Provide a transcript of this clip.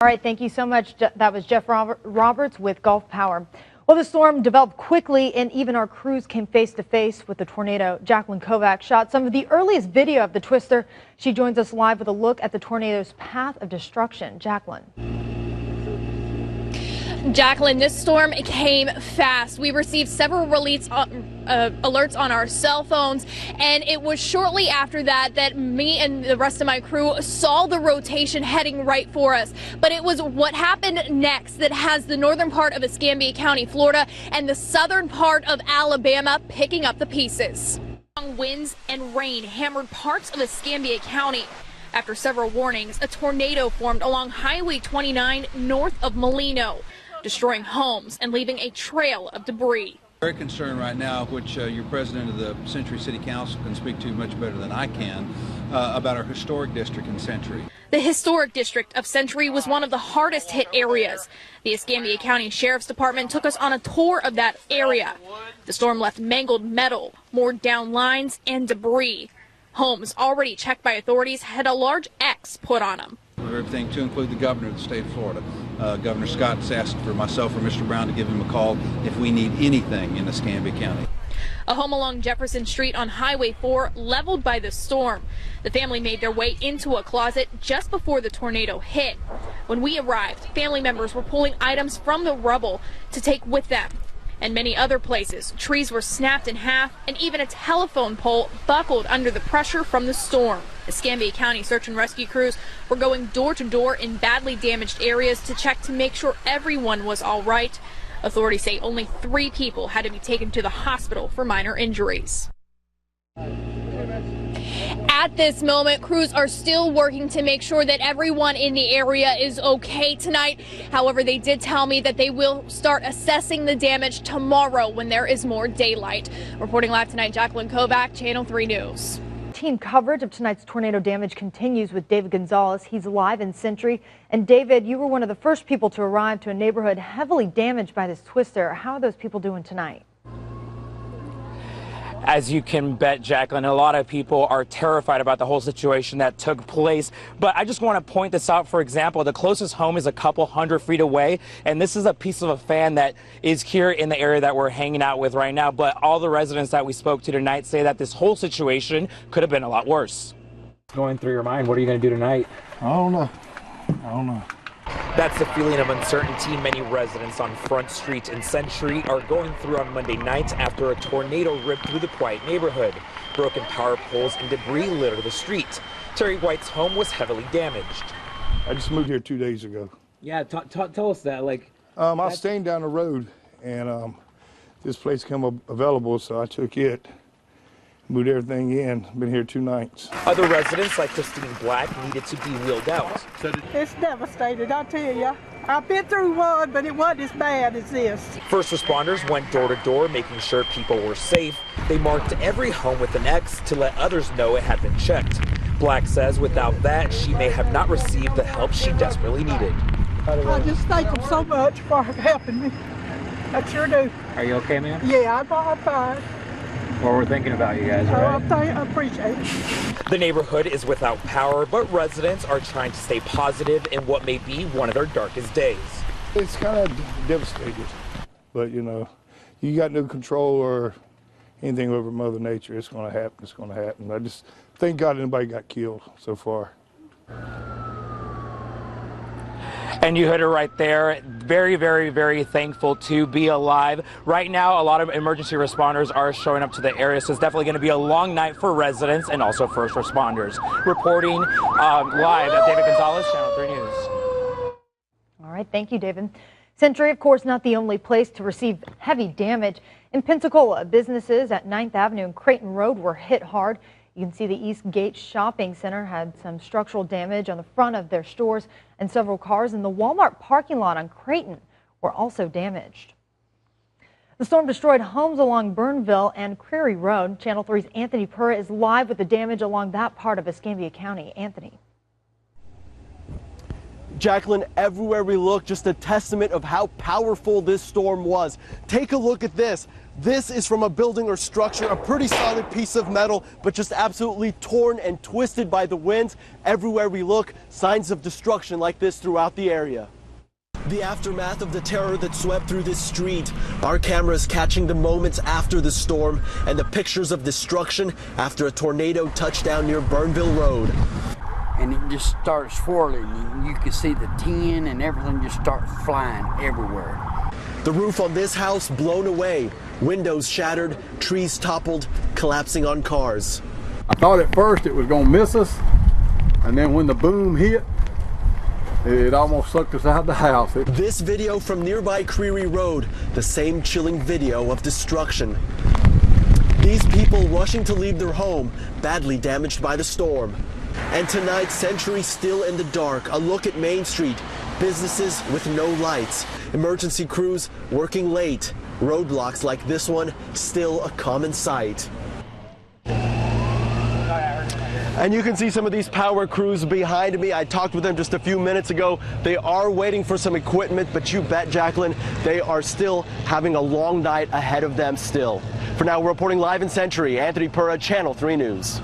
All right, thank you so much. That was Jeff Roberts with Gulf Power. Well, the storm developed quickly, and even our crews came face to face with the tornado. Jacqueline Kovac shot some of the earliest video of the twister. She joins us live with a look at the tornado's path of destruction. Jacqueline. Jacqueline, this storm came fast. We received several alerts on our cell phones, and it was shortly after that that me and the rest of my crew saw the rotation heading right for us. But it was what happened next that has the northern part of Escambia County, Florida, and the southern part of Alabama picking up the pieces. Strong winds and rain hammered parts of Escambia County. After several warnings, a tornado formed along Highway 29 north of Molino, destroying homes and leaving a trail of debris. Very concerned right now, which your president of the Century City Council can speak to much better than I can, about our historic district in Century. The historic district of Century was one of the hardest hit areas. The Escambia County Sheriff's Department took us on a tour of that area. The storm left mangled metal, moored down lines, and debris. Homes already checked by authorities had a large X put on them. Everything to include the governor of the state of Florida. Governor Scott's asked for myself or Mr. Brown to give him a call if we need anything in Escambia County. A home along Jefferson Street on Highway 4 leveled by the storm. The family made their way into a closet just before the tornado hit. When we arrived, family members were pulling items from the rubble to take with them. And many other places, trees were snapped in half, and even a telephone pole buckled under the pressure from the storm. Escambia County search and rescue crews were going door to door in badly damaged areas to check to make sure everyone was all right. Authorities say only 3 people had to be taken to the hospital for minor injuries. At this moment, crews are still working to make sure that everyone in the area is okay tonight. However, they did tell me that they will start assessing the damage tomorrow when there is more daylight. Reporting live tonight, Jacqueline Kovac, Channel 3 News. Team coverage of tonight's tornado damage continues with David Gonzalez. He's live in Century. And David, you were one of the first people to arrive to a neighborhood heavily damaged by this twister. How are those people doing tonight? As you can bet, Jacqueline, a lot of people are terrified about the whole situation that took place. But I just want to point this out. For example, the closest home is a couple hundred feet away, and this is a piece of a fan that is here in the area that we're hanging out with right now. But all the residents that we spoke to tonight say that this whole situation could have been a lot worse. Going through your mind, what are you going to do tonight? I don't know. That's the feeling of uncertainty many residents on Front Street in Century are going through on Monday night after a tornado ripped through the quiet neighborhood. Broken power poles and debris litter the street. Terry White's home was heavily damaged. I just moved here 2 days ago. Yeah, tell us that. I was staying down the road, and this place came available, so I took it. Moved everything in. Been here 2 nights. Other residents like Christine Black needed to be wheeled out. It's devastated, I tell you. I've been through one, but it wasn't as bad as this. First responders went door to door, making sure people were safe. They marked every home with an X to let others know it had been checked. Black says without that, she may have not received the help she desperately needed. I just thank them so much for helping me. I sure do. Are you okay, ma'am? Yeah, I'm fine. Well, we're thinking about you guys, right? I appreciate it. The neighborhood is without power, but residents are trying to stay positive in what may be one of their darkest days. It's kind of devastated, but you know, you got no control or anything over Mother Nature. It's going to happen. It's going to happen. I just thank God nobody got killed so far. And you heard it right there. Very, very, very thankful to be alive. Right now, a lot of emergency responders are showing up to the area, so it's definitely going to be a long night for residents and also first responders. Reporting live at David Gonzalez, Channel 3 News. All right, thank you, David. Century, of course, not the only place to receive heavy damage. In Pensacola, businesses at 9th Avenue and Creighton Road were hit hard. You can see the East Gate Shopping Center had some structural damage on the front of their stores, and several cars in the Walmart parking lot on Creighton were also damaged. The storm destroyed homes along Burnville and Creary Road. Channel 3's Anthony Purra is live with the damage along that part of Escambia County. Anthony. Jacqueline, everywhere we look, just a testament of how powerful this storm was. Take a look at this. This is from a building or structure, a pretty solid piece of metal, but just absolutely torn and twisted by the winds. Everywhere we look, signs of destruction like this throughout the area. The aftermath of the terror that swept through this street. Our cameras catching the moments after the storm and the pictures of destruction after a tornado touched down near Burnville Road. And it just starts swirling, and you can see the tin and everything just starts flying everywhere. The roof on this house blown away, windows shattered, trees toppled, collapsing on cars. I thought at first it was going to miss us, and then when the boom hit, it almost sucked us out of the house. This video from nearby Creary Road, the same chilling video of destruction. These people rushing to leave their home, badly damaged by the storm. And tonight, Century still in the dark. A look at Main Street. Businesses with no lights. Emergency crews working late. Roadblocks like this one still a common sight. And you can see some of these power crews behind me. I talked with them just a few minutes ago. They are waiting for some equipment, but you bet, Jacqueline, they are still having a long night ahead of them still. For now, we're reporting live in Century. Anthony Pura, Channel 3 News.